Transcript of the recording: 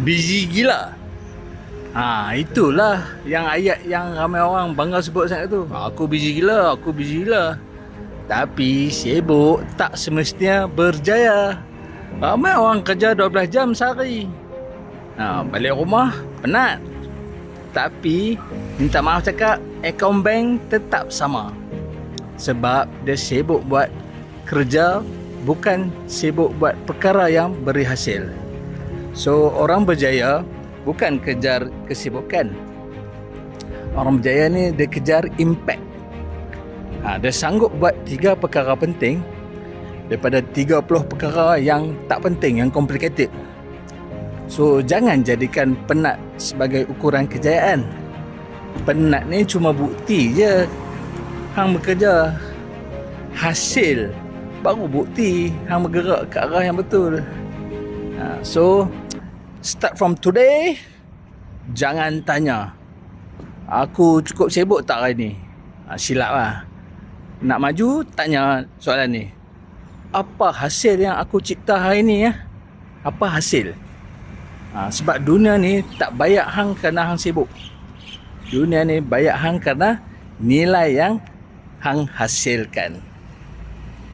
Busy gila. Itulah yang ayat yang ramai orang bangga sebut sangat tu. Aku busy gila, aku busy gila. Tapi sibuk tak semestinya berjaya. Ramai orang kerja 12 jam sehari. Balik rumah penat. Tapi minta maaf cakap, akaun bank tetap sama. Sebab dia sibuk buat kerja, bukan sibuk buat perkara yang beri hasil. So orang berjaya bukan kejar kesibukan. Orang berjaya ni dia kejar impact. Dia sanggup buat 3 perkara penting daripada 30 perkara yang tak penting, yang complicated. So jangan jadikan penat sebagai ukuran kejayaan. Penat ni cuma bukti je hang bekerja. Hasil baru bukti hang bergerak ke arah yang betul. So start from today, jangan tanya aku cukup sibuk tak hari ni. Silap lah. Nak maju, tanya soalan ni, apa hasil yang aku cipta hari ni ya? Apa hasil? Sebab dunia ni tak bayar hang kerana hang sibuk. Dunia ni bayar hang kerana nilai yang hang hasilkan.